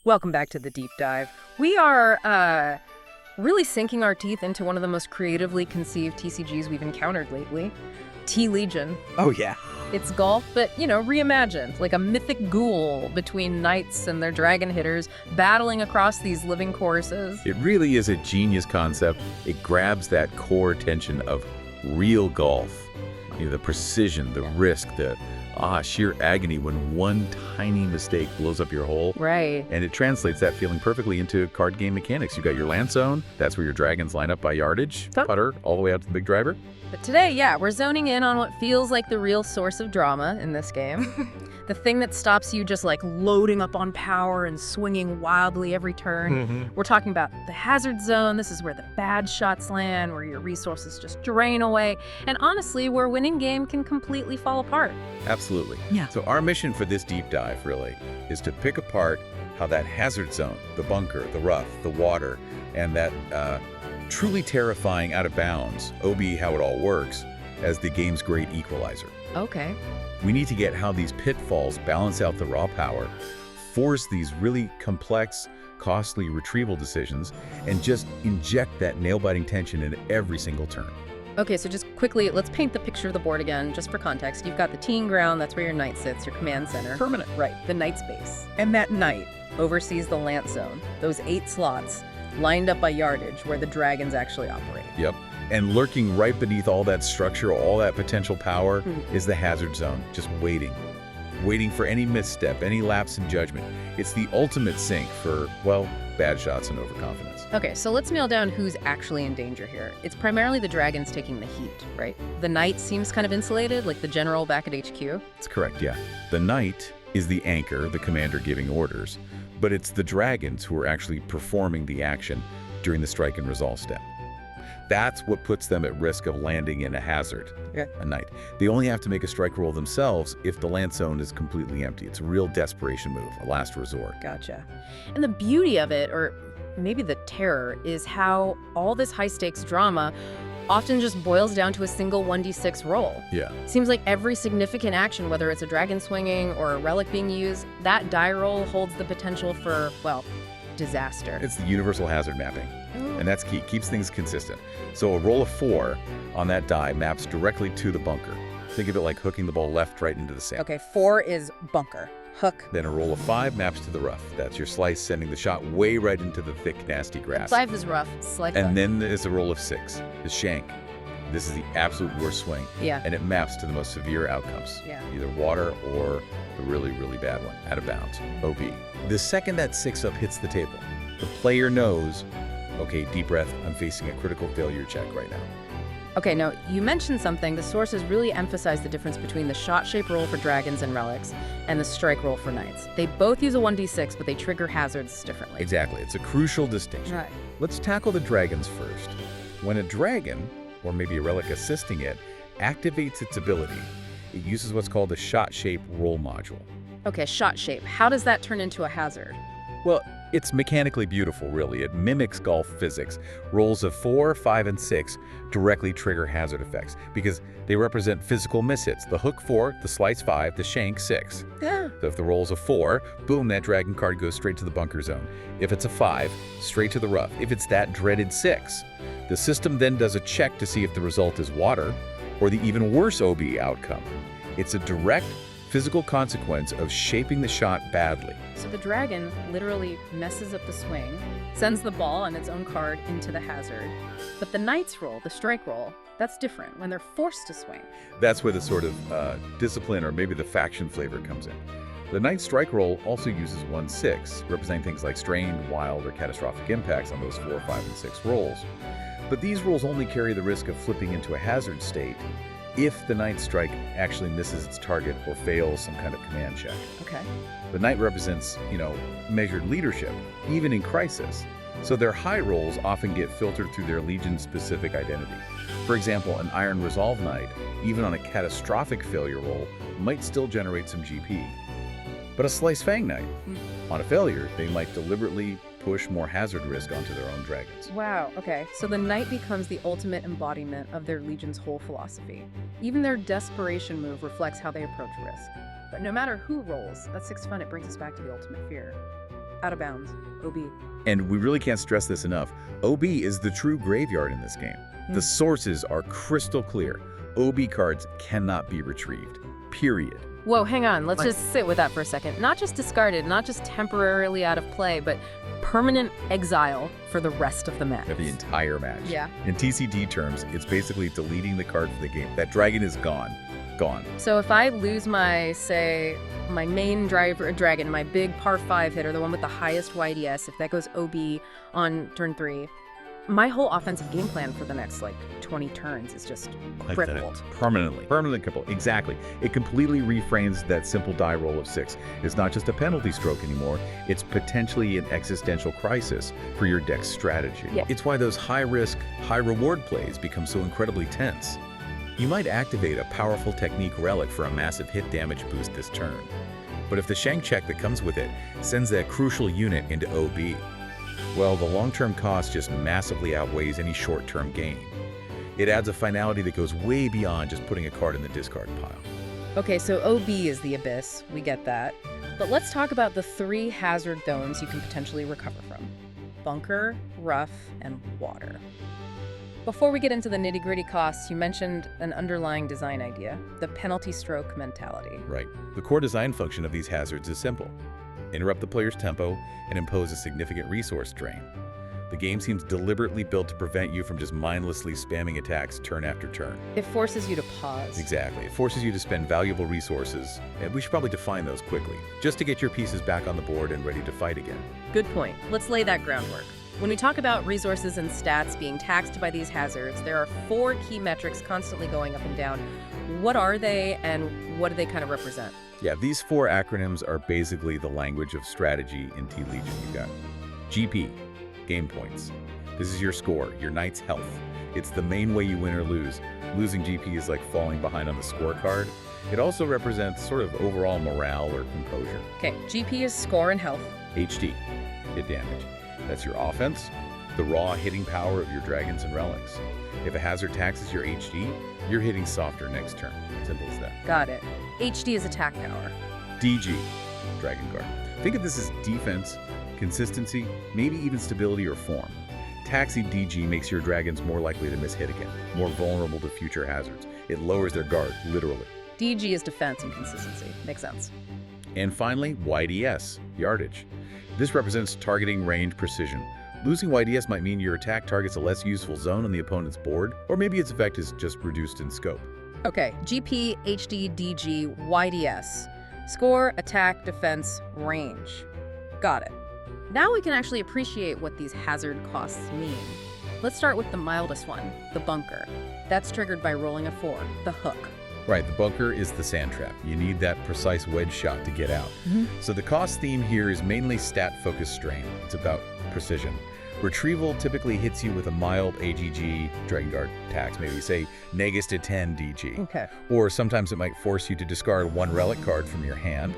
Welcome back to the deep dive. We are really sinking our teeth into one of the most creatively conceived TCGs we've encountered lately, Tee Legion. Oh, yeah. It's golf, but, reimagined, like a mythic duel between knights and their dragon hitters battling across these living courses. It really is a genius concept. It grabs that core tension of real golf. The precision, the risk, the sheer agony when one tiny mistake blows up your hole. Right. And it translates that feeling perfectly into card game mechanics. You've got your land zone. That's where your dragons line up by yardage, putter, all the way out to the big driver. But today, we're zoning in on what feels like the real source of drama in this game. The thing that stops you just like loading up on power and swinging wildly every turn. We're talking about the hazard zone. This is where the bad shots land, where your resources just drain away, and honestly, where winning game can completely fall apart. Absolutely. Yeah. So our mission for this deep dive really is to pick apart how that hazard zone, the bunker, the rough, the water, and that truly terrifying out of bounds, OB, how it all works, as the game's great equalizer. Okay. We need to get how these pitfalls balance out the raw power, force these really complex, costly retrieval decisions, and just inject that nail-biting tension in every single turn. Okay, so just quickly, let's paint the picture of the board again, just for context. You've got the teeing ground, that's where your knight sits, your command center. Permanent. Right, the knight's base. And that knight oversees the lance zone, those 8 slots lined up by yardage where the dragons actually operate. Yep. And lurking right beneath all that structure, all that potential power, is the hazard zone, just waiting for any misstep, any lapse in judgment. It's the ultimate sink for, well, bad shots and overconfidence. Okay, so let's nail down who's actually in danger here. It's primarily the dragons taking the heat, right? The knight seems kind of insulated, like the general back at HQ. That's correct, yeah. The knight is the anchor, the commander giving orders, but it's the dragons who are actually performing the action during the strike and resolve step. That's what puts them at risk of landing in a hazard, a knight. They only have to make a strike roll themselves if the land zone is completely empty. It's a real desperation move, a last resort. Gotcha. And the beauty of it, or maybe the terror, is how all this high-stakes drama often just boils down to a single 1d6 roll. Yeah. Seems like every significant action, whether it's a dragon swinging or a relic being used, that die roll holds the potential for, well, disaster. It's the universal hazard mapping, and that's key. Keeps things consistent. So a roll of 4 on that die maps directly to the bunker. Think of it like hooking the ball left right into the sand. Okay, 4 is bunker. Hook. Then a roll of 5 maps to the rough. That's your slice, sending the shot way right into the thick, nasty grass. 5 is rough, slice. And then there's a roll of 6, the shank. This is the absolute worst swing. Yeah. And it maps to the most severe outcomes. Yeah. Either water or the really, really bad one, out of bounds, OP. The second that 6-up hits the table, the player knows, okay, deep breath, I'm facing a critical failure check right now. Okay, now, you mentioned something. The sources really emphasize the difference between the shot shape roll for dragons and relics and the strike roll for knights. They both use a 1d6, but they trigger hazards differently. Exactly. It's a crucial distinction. Right. Let's tackle the dragons first. When a dragon, or maybe a relic assisting it, activates its ability, it uses what's called the shot shape roll module. Okay, shot shape. How does that turn into a hazard? Well, it's mechanically beautiful, really. It mimics golf physics. Rolls of 4, 5, and 6 directly trigger hazard effects because they represent physical mishits. The hook 4, the slice 5, the shank 6. Yeah. So if the roll's a 4, boom, that dragon card goes straight to the bunker zone. If it's a 5, straight to the rough. If it's that dreaded 6, the system then does a check to see if the result is water or the even worse OB outcome. It's a direct physical consequence of shaping the shot badly. So the dragon literally messes up the swing, sends the ball on its own card into the hazard. But the knight's roll, the strike roll, that's different when they're forced to swing. That's where the sort of discipline or maybe the faction flavor comes in. The knight's strike roll also uses 1/6, representing things like strained, wild, or catastrophic impacts on those 4, 5, and 6 rolls. But these rolls only carry the risk of flipping into a hazard state if the knight's strike actually misses its target or fails some kind of command check. Okay. The knight represents, measured leadership, even in crisis. So their high rolls often get filtered through their legion-specific identity. For example, an Iron Resolve knight, even on a catastrophic failure roll, might still generate some GP. But a Slice Fang knight, on a failure, they might deliberately push more hazard risk onto their own dragons. Wow, okay. So the knight becomes the ultimate embodiment of their legion's whole philosophy. Even their desperation move reflects how they approach risk. But no matter who rolls, that's 6 fun, it brings us back to the ultimate fear. Out of bounds. OB. And we really can't stress this enough. OB is the true graveyard in this game. The sources are crystal clear. OB cards cannot be retrieved. Period. Whoa, hang on. Let's just sit with that for a second. Not just discarded, not just temporarily out of play, but permanent exile for the rest of the match. The entire match. Yeah. In TCG terms, it's basically deleting the card from the game. That dragon is gone. Gone. So if I lose my, say, my main dragon, my big par 5 hitter, the one with the highest YDS, if that goes OB on turn 3, my whole offensive game plan for the next, 20 turns is just crippled. Permanently crippled. Exactly. It completely reframes that simple die roll of 6. It's not just a penalty stroke anymore. It's potentially an existential crisis for your deck's strategy. Yeah. It's why those high-risk, high-reward plays become so incredibly tense. You might activate a powerful technique relic for a massive hit damage boost this turn. But if the Shank check that comes with it sends that crucial unit into OB, well, the long-term cost just massively outweighs any short-term gain. It adds a finality that goes way beyond just putting a card in the discard pile. Okay, so OB is the abyss. We get that. But let's talk about the 3 hazard zones you can potentially recover from. Bunker, rough, and water. Before we get into the nitty-gritty costs, you mentioned an underlying design idea, the penalty stroke mentality. Right. The core design function of these hazards is simple. Interrupt the player's tempo and impose a significant resource drain. The game seems deliberately built to prevent you from just mindlessly spamming attacks turn after turn. It forces you to pause. Exactly. It forces you to spend valuable resources, and we should probably define those quickly, just to get your pieces back on the board and ready to fight again. Good point. Let's lay that groundwork. When we talk about resources and stats being taxed by these hazards, there are 4 key metrics constantly going up and down. What are they, and what do they kind of represent? Yeah, these 4 acronyms are basically the language of strategy in Tee Legion. You've got GP, game points. This is your score, your knight's health. It's the main way you win or lose. Losing GP is like falling behind on the scorecard. It also represents sort of overall morale or composure. Okay, GP is score and health. HT, hit damage. That's your offense, the raw hitting power of your dragons and relics. If a hazard taxes your HD, you're hitting softer next turn. Simple as that. Got it. HD is attack power. DG, dragon guard. Think of this as defense, consistency, maybe even stability or form. Taxing DG makes your dragons more likely to miss hit again, more vulnerable to future hazards. It lowers their guard, literally. DG is defense and consistency. Makes sense. And finally, YDS, yardage. This represents targeting, range, precision. Losing YDS might mean your attack targets a less useful zone on the opponent's board, or maybe its effect is just reduced in scope. Okay, GP, HD, DG, YDS. Score, attack, defense, range. Got it. Now we can actually appreciate what these hazard costs mean. Let's start with the mildest one, the bunker. That's triggered by rolling a 4, the hook. Right, the bunker is the sand trap. You need that precise wedge shot to get out. So the cost theme here is mainly stat-focused strain. It's about precision. Retrieval typically hits you with a mild AGG Dragon Guard tax, maybe say -10 DG. Okay. Or sometimes it might force you to discard 1 relic card from your hand.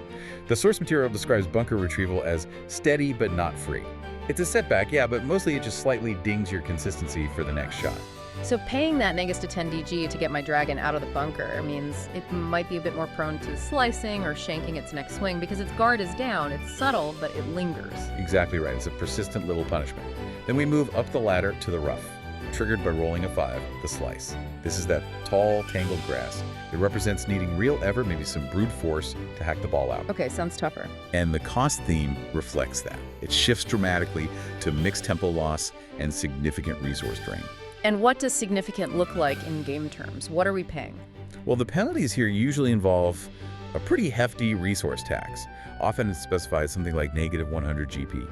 The source material describes bunker retrieval as steady but not free. It's a setback, yeah, but mostly it just slightly dings your consistency for the next shot. So paying that -10 DG to get my dragon out of the bunker means it might be a bit more prone to slicing or shanking its next swing because its guard is down. It's subtle, but it lingers. Exactly right. It's a persistent little punishment. Then we move up the ladder to the rough, triggered by rolling a 5, the slice. This is that tall, tangled grass. It represents needing real effort, maybe some brute force, to hack the ball out. Okay, sounds tougher. And the cost theme reflects that. It shifts dramatically to mixed tempo loss and significant resource drain. And what does significant look like in game terms? What are we paying? Well, the penalties here usually involve a pretty hefty resource tax. Often it's specified something like -100 GP,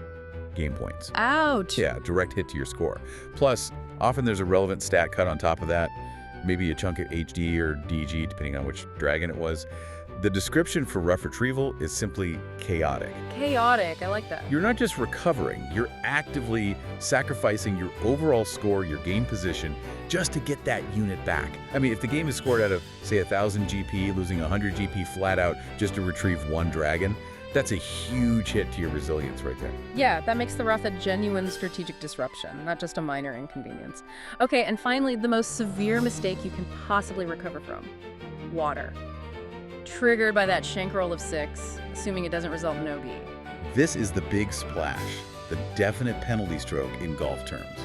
game points. Ouch! Yeah, direct hit to your score. Plus, often there's a relevant stat cut on top of that, maybe a chunk of HD or DG, depending on which dragon it was. The description for rough retrieval is simply chaotic. Chaotic, I like that. You're not just recovering, you're actively sacrificing your overall score, your game position, just to get that unit back. I mean, if the game is scored out of, say, 1,000 GP, losing 100 GP flat out just to retrieve 1 dragon, that's a huge hit to your resilience right there. Yeah, that makes the rough a genuine strategic disruption, not just a minor inconvenience. Okay, and finally, the most severe mistake you can possibly recover from. Water. Triggered by that shank roll of 6, assuming it doesn't result in OB. This is the big splash, the definite penalty stroke in golf terms.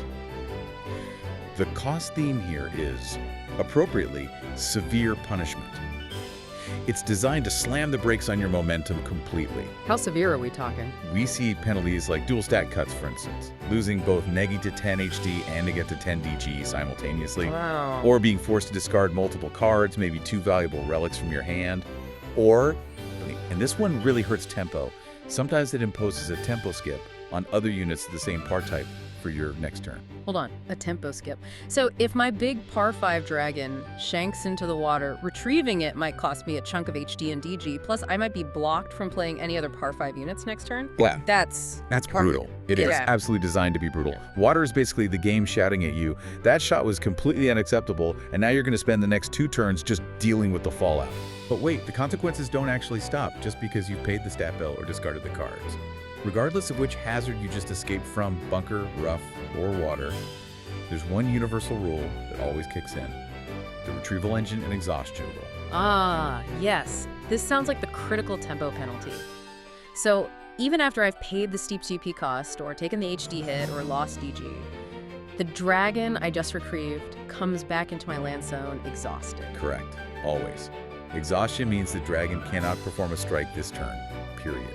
The cost theme here is, appropriately, severe punishment. It's designed to slam the brakes on your momentum completely. How severe are we talking? We see penalties like dual stack cuts, for instance, losing both negi to 10 HD and to get to 10 DG simultaneously, Wow. or being forced to discard multiple cards, maybe 2 valuable relics from your hand, or, and this one really hurts tempo, sometimes it imposes a tempo skip on other units of the same par type for your next turn. Hold on, a tempo skip. So if my big par 5 dragon shanks into the water, retrieving it might cost me a chunk of HD and DG, plus I might be blocked from playing any other par 5 units next turn. Yeah. That's Brutal. It is Yeah. absolutely designed to be brutal. Water is basically the game shouting at you, that shot was completely unacceptable, and now you're going to spend the next 2 turns just dealing with the fallout. But wait, the consequences don't actually stop just because you've paid the stat bill or discarded the cards. Regardless of which hazard you just escaped from, bunker, rough, or water, there's one universal rule that always kicks in: the retrieval engine and exhaustion rule. Ah, yes. This sounds like the critical tempo penalty. So even after I've paid the steep GP cost or taken the HD hit or lost DG, the dragon I just retrieved comes back into my land zone exhausted. Correct. Always. Exhaustion means the dragon cannot perform a strike this turn. Period.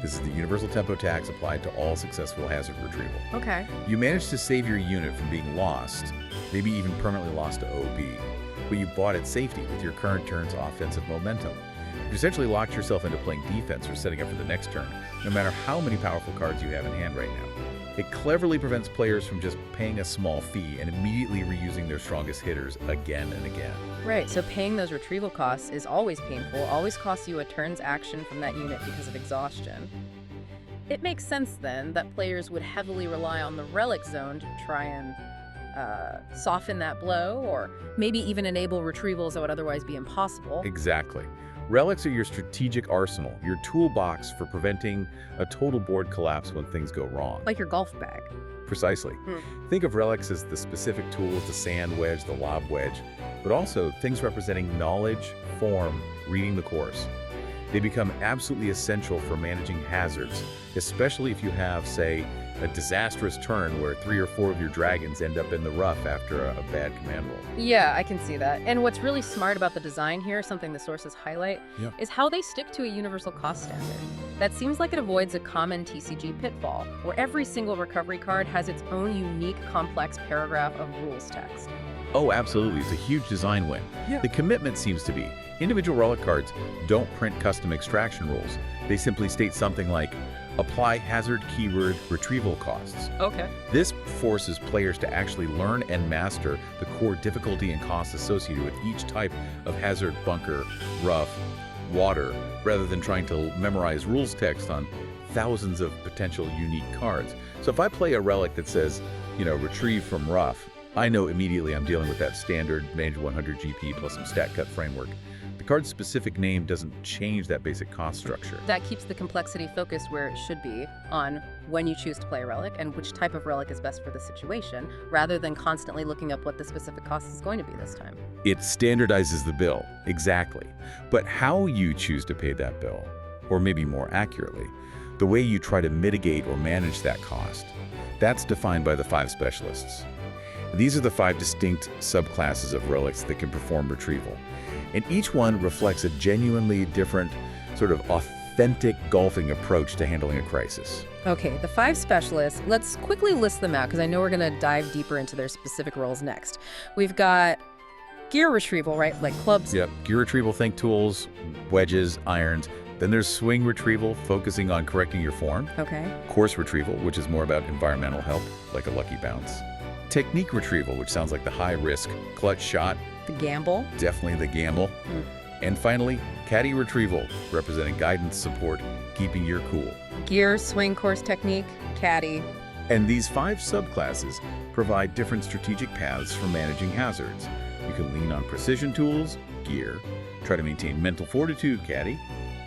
This is the universal tempo tax applied to all successful hazard retrieval. Okay. You managed to save your unit from being lost, maybe even permanently lost to OB, but you bought it safety with your current turn's offensive momentum. You essentially locked yourself into playing defense or setting up for the next turn, no matter how many powerful cards you have in hand right now. It cleverly prevents players from just paying a small fee and immediately reusing their strongest hitters again and again. Right, so paying those retrieval costs is always painful, always costs you a turn's action from that unit because of exhaustion. It makes sense then that players would heavily rely on the relic zone to try and soften that blow, or maybe even enable retrievals that would otherwise be impossible. Exactly. Relics are your strategic arsenal, your toolbox for preventing a total board collapse when things go wrong. Like your golf bag. Precisely. Think of relics as the specific tools, the sand wedge, the lob wedge, but also things representing knowledge, form, reading the course. They become absolutely essential for managing hazards, especially if you have, say, a disastrous turn where 3 or 4 of your dragons end up in the rough after a bad command roll. Yeah, I can see that. And what's really smart about the design here, something the sources highlight, Yep. is how they stick to a universal cost standard. That seems like it avoids a common TCG pitfall, where every single recovery card has its own unique, complex paragraph of rules text. Oh, absolutely. It's a huge design win. Yeah. The commitment seems to be, individual relic cards don't print custom extraction rules. They simply state something like, apply hazard keyword retrieval costs. Okay. This forces players to actually learn and master the core difficulty and costs associated with each type of hazard, bunker, rough, water, rather than trying to memorize rules text on thousands of potential unique cards. So if I play a relic that says, retrieve from rough, I know immediately I'm dealing with that standard manage 100 GP plus some stat cut framework. The card's specific name doesn't change that basic cost structure. That keeps the complexity focused where it should be, on when you choose to play a relic and which type of relic is best for the situation, rather than constantly looking up what the specific cost is going to be this time. It standardizes the bill, exactly. But how you choose to pay that bill, or maybe more accurately, the way you try to mitigate or manage that cost, that's defined by the 5 specialists. These are the 5 distinct subclasses of relics that can perform retrieval. And each one reflects a genuinely different, sort of authentic golfing approach to handling a crisis. Okay, the 5 specialists, let's quickly list them out because I know we're going to dive deeper into their specific roles next. We've got gear retrieval, right? Like clubs. Yep, gear retrieval, think tools, wedges, irons. Then there's swing retrieval, focusing on correcting your form. Okay. Course retrieval, which is more about environmental help, like a lucky bounce. Technique retrieval, which sounds like the high-risk clutch shot. The gamble. Definitely the gamble. And finally, caddy retrieval, representing guidance, support, keeping your cool. Gear, swing, course technique, caddy. And these 5 subclasses provide different strategic paths for managing hazards. You can lean on precision tools, gear, try to maintain mental fortitude, caddy,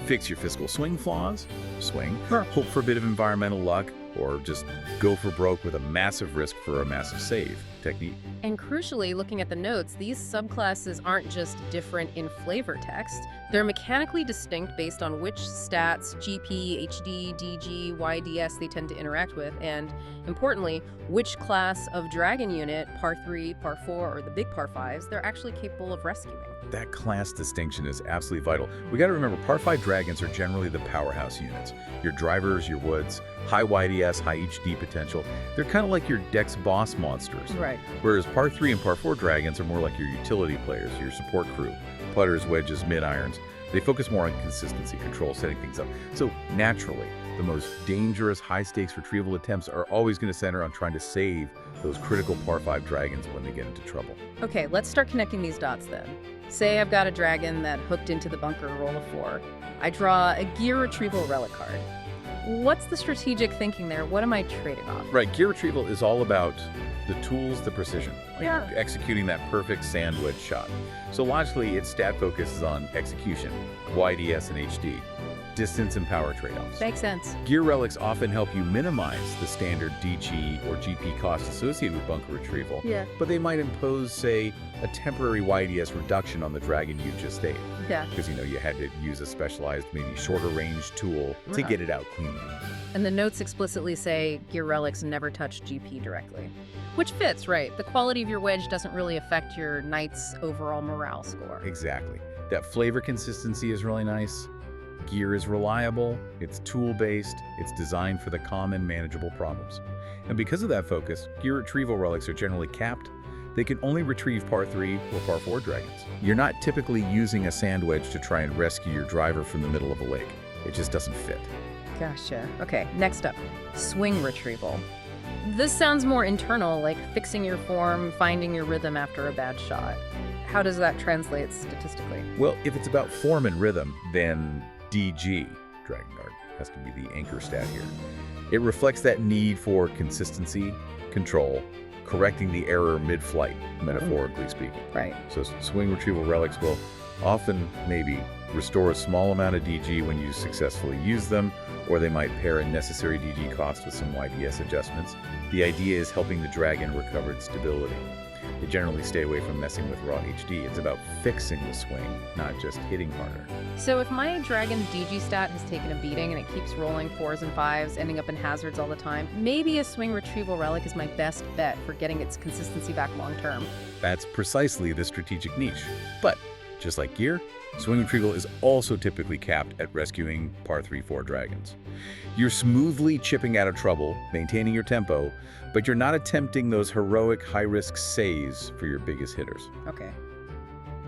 fix your fiscal swing flaws, swing, hope for a bit of environmental luck, or just go for broke with a massive risk for a massive save technique. And crucially, looking at the notes, these subclasses aren't just different in flavor text. They're mechanically distinct based on which stats, GP, HD, DG, YDS they tend to interact with, and importantly, which class of dragon unit, par 3, par 4, or the big par 5s, they're actually capable of rescuing. That class distinction is absolutely vital. We got to remember, par 5 dragons are generally the powerhouse units. Your drivers, your woods, high YDS, high HD potential. They're kind of like your deck's boss monsters. Right. Whereas par 3 and par 4 dragons are more like your utility players, your support crew, putters, wedges, mid-irons. They focus more on consistency, control, setting things up. So naturally, the most dangerous high-stakes retrieval attempts are always going to center on trying to save those critical par 5 dragons when they get into trouble. Okay, let's start connecting these dots then. Say I've got a dragon that hooked into the bunker roll of 4. I draw a gear retrieval relic card. What's the strategic thinking there? What am I trading off? Right, gear retrieval is all about the tools, the precision, Yeah. executing that perfect sandwich shot. So logically, its stat focuses on execution, YDS and HD, distance and power trade-offs. Makes sense. Gear relics often help you minimize the standard DG or GP costs associated with bunker retrieval, Yeah. but they might impose, say, a temporary YDS reduction on the dragon you just saved. Yeah. Because, you had to use a specialized, maybe shorter range tool to Right. get it out cleanly. And the notes explicitly say gear relics never touch GP directly. Which fits, right? The quality of your wedge doesn't really affect your knight's overall morale score. Exactly. That flavor consistency is really nice. Gear is reliable, it's tool-based, it's designed for the common, manageable problems. And because of that focus, gear retrieval relics are generally capped. They can only retrieve par 3 or par 4 dragons. You're not typically using a sand wedge to try and rescue your driver from the middle of a lake. It just doesn't fit. Gotcha. Okay, next up, swing retrieval. This sounds more internal, like fixing your form, finding your rhythm after a bad shot. How does that translate statistically? Well, if it's about form and rhythm, then DG, Dragon Guard, has to be the anchor stat here. It reflects that need for consistency, control, correcting the error mid-flight, metaphorically speaking. Right. So swing retrieval relics will often maybe restore a small amount of DG when you successfully use them, or they might pair a necessary DG cost with some YDS adjustments. The idea is helping the dragon recover its stability. They generally stay away from messing with raw HD. It's about fixing the swing, not just hitting harder. So if my dragon's DG stat has taken a beating and it keeps rolling 4s and 5s, ending up in hazards all the time, maybe a swing retrieval relic is my best bet for getting its consistency back long term. That's precisely the strategic niche. But just like gear, swing retrieval is also typically capped at rescuing par 3-4 dragons. You're smoothly chipping out of trouble, maintaining your tempo, but you're not attempting those heroic high-risk saves for your biggest hitters. Okay.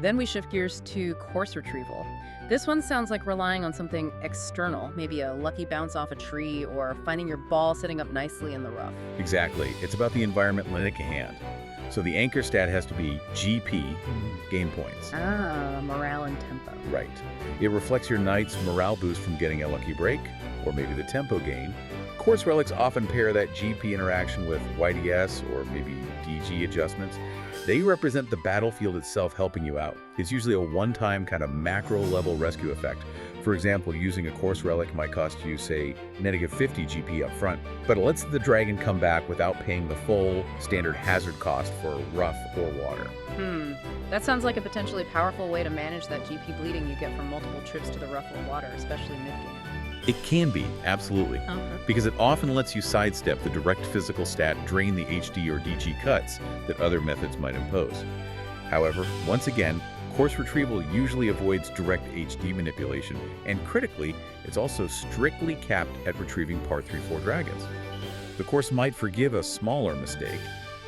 Then we shift gears to course retrieval. This one sounds like relying on something external, maybe a lucky bounce off a tree or finding your ball sitting up nicely in the rough. Exactly. It's about the environment lending a hand. So the anchor stat has to be GP, game points. Ah, morale and tempo. Right. It reflects your knight's morale boost from getting a lucky break, or maybe the tempo gain. Course relics often pair that GP interaction with YDS or maybe DG adjustments. They represent the battlefield itself helping you out. It's usually a one-time kind of macro-level rescue effect. For example, using a course relic might cost you, say, -50 GP up front, but it lets the dragon come back without paying the full standard hazard cost for rough or water. That sounds like a potentially powerful way to manage that GP bleeding you get from multiple trips to the rough or water, especially mid-game. It can be, absolutely, because it often lets you sidestep the direct physical stat, drain the HD or DG cuts that other methods might impose. However, once again, course retrieval usually avoids direct HD manipulation, and critically, it's also strictly capped at retrieving par 3-4 dragons. The course might forgive a smaller mistake,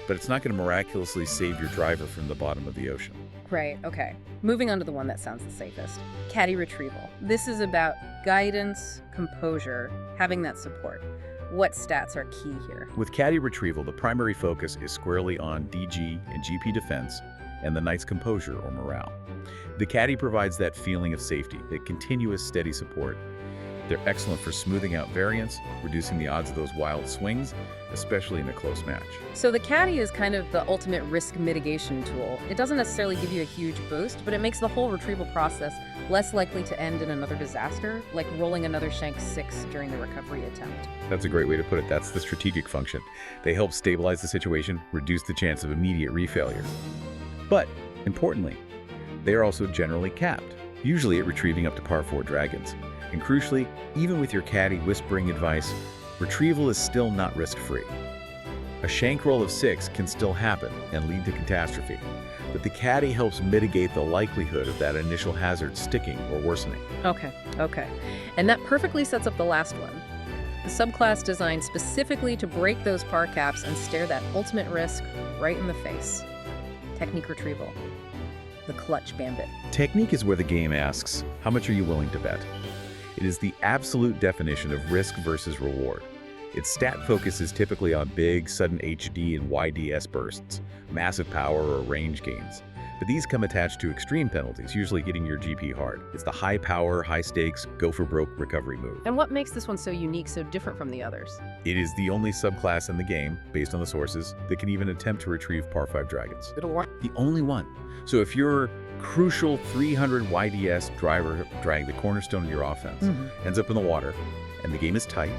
but it's not going to miraculously save your driver from the bottom of the ocean. Right, okay. Moving on to the one that sounds the safest. Caddy retrieval. This is about guidance, composure, having that support. What stats are key here? With caddy retrieval, the primary focus is squarely on DG and GP defense and the knight's composure or morale. The caddy provides that feeling of safety, that continuous steady support. They're excellent for smoothing out variance, reducing the odds of those wild swings, especially in a close match. So the caddy is kind of the ultimate risk mitigation tool. It doesn't necessarily give you a huge boost, but it makes the whole retrieval process less likely to end in another disaster, like rolling another shank 6 during the recovery attempt. That's a great way to put it. That's the strategic function. They help stabilize the situation, reduce the chance of immediate refailure. But, importantly, they are also generally capped, usually at retrieving up to par 4 dragons. And crucially, even with your caddy whispering advice, retrieval is still not risk-free. A shank roll of 6 can still happen and lead to catastrophe, but the caddy helps mitigate the likelihood of that initial hazard sticking or worsening. Okay. And that perfectly sets up the last one. The subclass designed specifically to break those par caps and stare that ultimate risk right in the face. Technique retrieval. The clutch gambit. Technique is where the game asks, how much are you willing to bet? It is the absolute definition of risk versus reward. Its stat focus is typically on big, sudden HD and YDS bursts, massive power or range gains. But these come attached to extreme penalties, usually hitting your GP hard. It's the high power, high stakes, go for broke recovery move. And what makes this one so unique, so different from the others? It is the only subclass in the game, based on the sources, that can even attempt to retrieve par 5 dragons. The only one. So if your crucial 300 YDS driver drag, the cornerstone of your offense, ends up in the water, and the game is tight,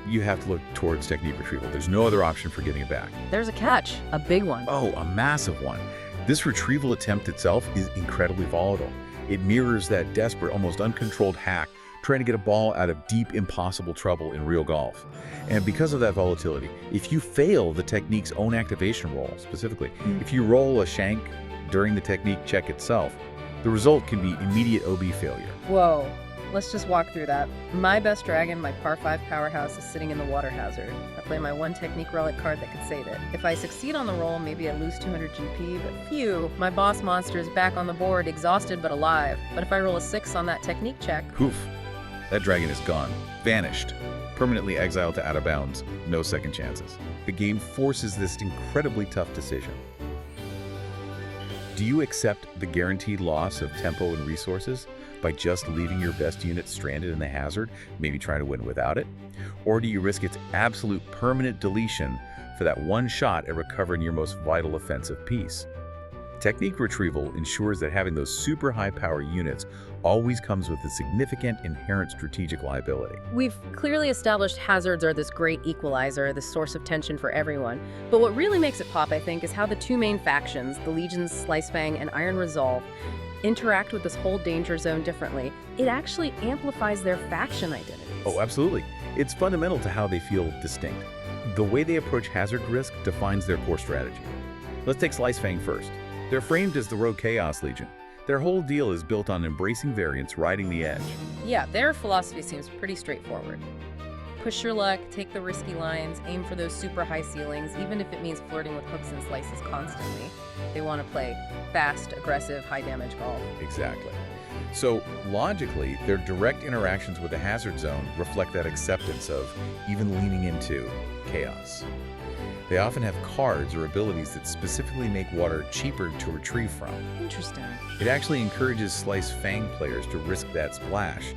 you have to look towards technique retrieval. There's no other option for getting it back. There's a catch, a big one. Oh, a massive one. This retrieval attempt itself is incredibly volatile. It mirrors that desperate, almost uncontrolled hack trying to get a ball out of deep, impossible trouble in real golf. And because of that volatility, if you fail the technique's own activation roll, specifically, if you roll a shank during the technique check itself, the result can be immediate OB failure. Whoa. Let's just walk through that. My best dragon, my par 5 powerhouse, is sitting in the water hazard. I play my one technique relic card that could save it. If I succeed on the roll, maybe I lose 200 GP, but phew, my boss monster is back on the board, exhausted but alive. But if I roll a 6 on that technique check... Poof, that dragon is gone, vanished, permanently exiled to out of bounds, no second chances. The game forces this incredibly tough decision. Do you accept the guaranteed loss of tempo and resources by just leaving your best unit stranded in the hazard, maybe try to win without it? Or do you risk its absolute permanent deletion for that one shot at recovering your most vital offensive piece? Technique retrieval ensures that having those super high power units always comes with a significant inherent strategic liability. We've clearly established hazards are this great equalizer, this source of tension for everyone. But what really makes it pop, I think, is how the two main factions, the Legion's Slicefang and Iron Resolve, interact with this whole danger zone differently. It actually amplifies their faction identities. Oh, absolutely. It's fundamental to how they feel distinct. The way they approach hazard risk defines their core strategy. Let's take Slicefang first. They're framed as the Rogue Chaos Legion. Their whole deal is built on embracing variance, riding the edge. Yeah, their philosophy seems pretty straightforward. Push your luck, take the risky lines, aim for those super high ceilings, even if it means flirting with hooks and slices constantly. They want to play fast, aggressive, high-damage golf. Exactly. So, logically, their direct interactions with the hazard zone reflect that acceptance of even leaning into chaos. They often have cards or abilities that specifically make water cheaper to retrieve from. Interesting. It actually encourages Slicefang players to risk that splash,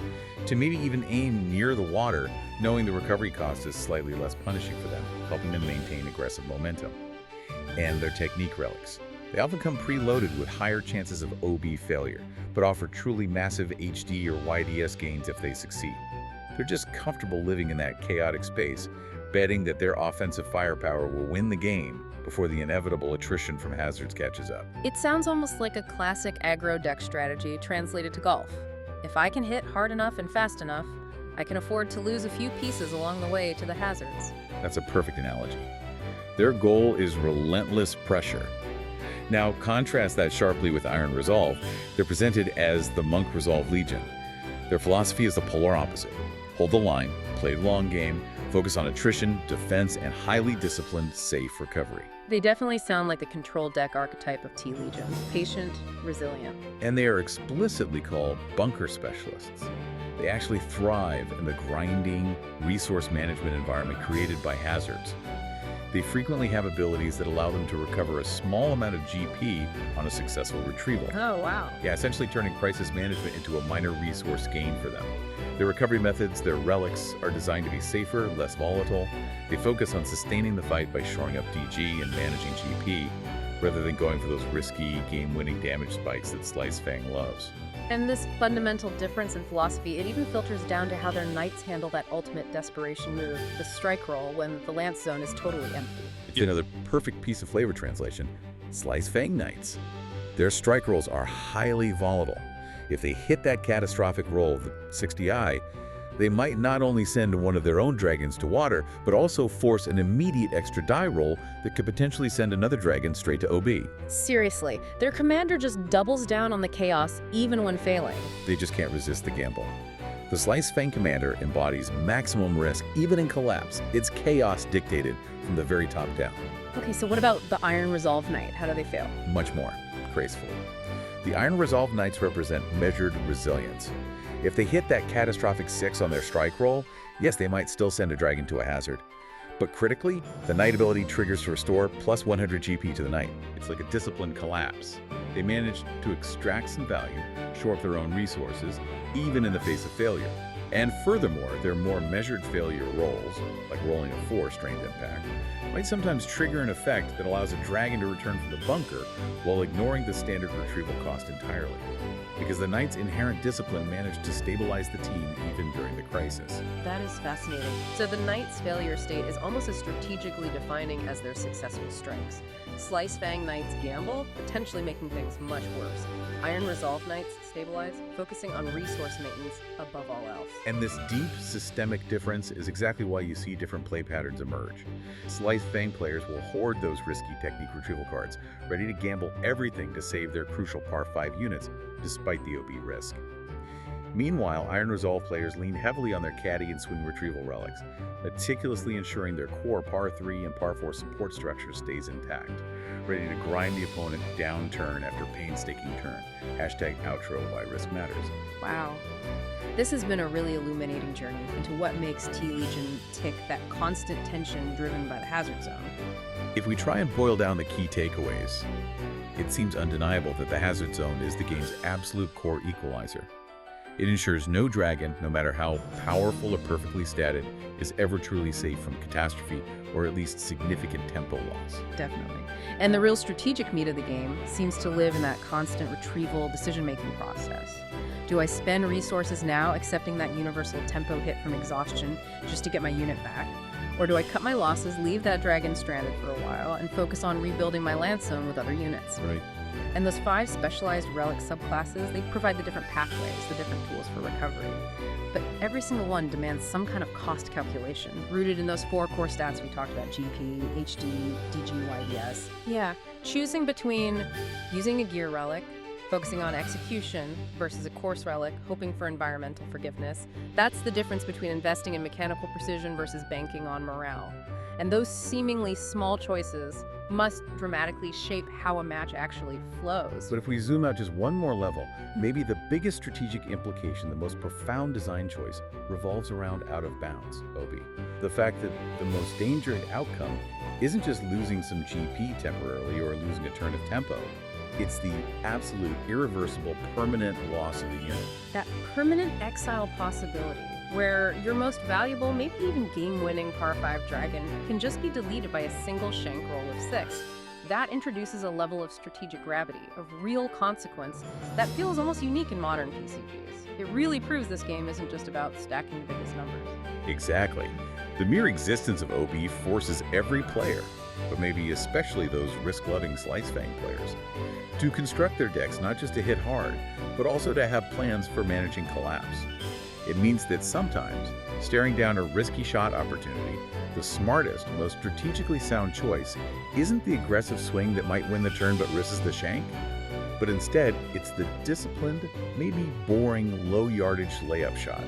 to maybe even aim near the water, knowing the recovery cost is slightly less punishing for them, helping them maintain aggressive momentum. And their technique relics. They often come preloaded with higher chances of OB failure, but offer truly massive HD or YDS gains if they succeed. They're just comfortable living in that chaotic space, betting that their offensive firepower will win the game before the inevitable attrition from hazards catches up. It sounds almost like a classic aggro deck strategy translated to golf. If I can hit hard enough and fast enough, I can afford to lose a few pieces along the way to the hazards. That's a perfect analogy. Their goal is relentless pressure. Now, contrast that sharply with Iron Resolve. They're presented as the Monk Resolve Legion. Their philosophy is the polar opposite. Hold the line, play the long game, focus on attrition, defense, and highly disciplined, safe recovery. They definitely sound like the control deck archetype of Tee Legion. Patient, resilient. And they are explicitly called bunker specialists. They actually thrive in the grinding, resource management environment created by hazards. They frequently have abilities that allow them to recover a small amount of GP on a successful retrieval. Oh, wow. Yeah, essentially turning crisis management into a minor resource gain for them. Their recovery methods, their relics, are designed to be safer, less volatile. They focus on sustaining the fight by shoring up DG and managing GP, rather than going for those risky, game-winning damage spikes that Slicefang loves. And this fundamental difference in philosophy, it even filters down to how their knights handle that ultimate desperation move, the strike roll, when the lance zone is totally empty. It's another perfect piece of flavor translation. Slice Fang Knights. Their strike rolls are highly volatile. If they hit that catastrophic roll of the 60i, they might not only send one of their own dragons to water, but also force an immediate extra die roll that could potentially send another dragon straight to OB. Seriously, their commander just doubles down on the chaos even when failing. They just can't resist the gamble. The Slice Fang commander embodies maximum risk even in collapse. It's chaos dictated from the very top down. Okay, so what about the Iron Resolve Knight? How do they fail? Much more gracefully. The Iron Resolve Knights represent measured resilience. If they hit that catastrophic 6 on their strike roll, yes, they might still send a dragon to a hazard. But critically, the Knight ability triggers to restore plus 100 GP to the Knight. It's like a disciplined collapse. They manage to extract some value, shore up their own resources, even in the face of failure. And furthermore, their more measured failure rolls, like rolling a 4 strained impact, might sometimes trigger an effect that allows a dragon to return from the bunker while ignoring the standard retrieval cost entirely. Because the Knight's inherent discipline managed to stabilize the team even during the crisis. That is fascinating. So the Knight's failure state is almost as strategically defining as their successful strikes. Slice Fang Knights gamble, potentially making things much worse. Iron Resolve Knights stabilize, focusing on resource maintenance above all else. And this deep systemic difference is exactly why you see different play patterns emerge. Slice Fang players will hoard those risky technique retrieval cards, ready to gamble everything to save their crucial par 5 units, despite the OB risk. Meanwhile, Iron Resolve players lean heavily on their caddy and swing retrieval relics, meticulously ensuring their core par 3 and par 4 support structure stays intact, ready to grind the opponent down turn after painstaking turn. Hashtag outro why risk matters. Wow. This has been a really illuminating journey into what makes Tee Legion tick, that constant tension driven by the hazard zone. If we try and boil down the key takeaways, it seems undeniable that the hazard zone is the game's absolute core equalizer. It ensures no dragon, no matter how powerful or perfectly statted, is ever truly safe from catastrophe or at least significant tempo loss. Definitely. And the real strategic meat of the game seems to live in that constant retrieval decision-making process. Do I spend resources now accepting that universal tempo hit from exhaustion just to get my unit back? Or do I cut my losses, leave that dragon stranded for a while, and focus on rebuilding my land zone with other units? Right. And those 5 specialized relic subclasses, they provide the different pathways, the different tools for recovery. But every single one demands some kind of cost calculation, rooted in those 4 core stats we talked about: GP, HD, DG, YDS. Yeah, choosing between using a gear relic, focusing on execution, versus a course relic, hoping for environmental forgiveness. That's the difference between investing in mechanical precision versus banking on morale. And those seemingly small choices must dramatically shape how a match actually flows. But if we zoom out just one more level, maybe the biggest strategic implication, the most profound design choice, revolves around out of bounds, OB. The fact that the most dangerous outcome isn't just losing some GP temporarily or losing a turn of tempo. It's the absolute, irreversible, permanent loss of the unit. That permanent exile possibility, where your most valuable, maybe even game-winning par 5 dragon can just be deleted by a single shank roll of 6. That introduces a level of strategic gravity, of real consequence, that feels almost unique in modern PCGs. It really proves this game isn't just about stacking the biggest numbers. Exactly. The mere existence of OB forces every player, but maybe especially those risk-loving Slice Fang players, to construct their decks not just to hit hard, but also to have plans for managing collapse. It means that sometimes, staring down a risky shot opportunity, the smartest, most strategically sound choice isn't the aggressive swing that might win the turn but risks the shank, but instead it's the disciplined, maybe boring, low-yardage layup shot,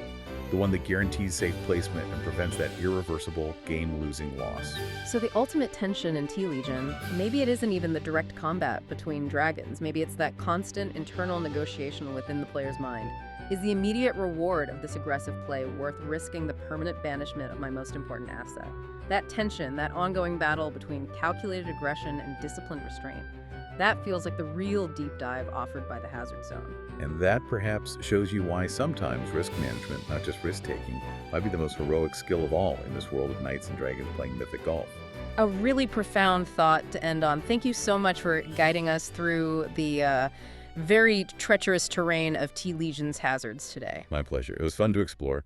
the one that guarantees safe placement and prevents that irreversible, game-losing loss. So the ultimate tension in Tee Legion, maybe it isn't even the direct combat between dragons, maybe it's that constant internal negotiation within the player's mind. Is the immediate reward of this aggressive play worth risking the permanent banishment of my most important asset? That tension, that ongoing battle between calculated aggression and disciplined restraint, that feels like the real deep dive offered by the hazard zone. And that perhaps shows you why sometimes risk management, not just risk-taking, might be the most heroic skill of all in this world of knights and dragons playing Mythic Golf. A really profound thought to end on. Thank you so much for guiding us through the very treacherous terrain of Tee Legion's hazards today. My pleasure. It was fun to explore.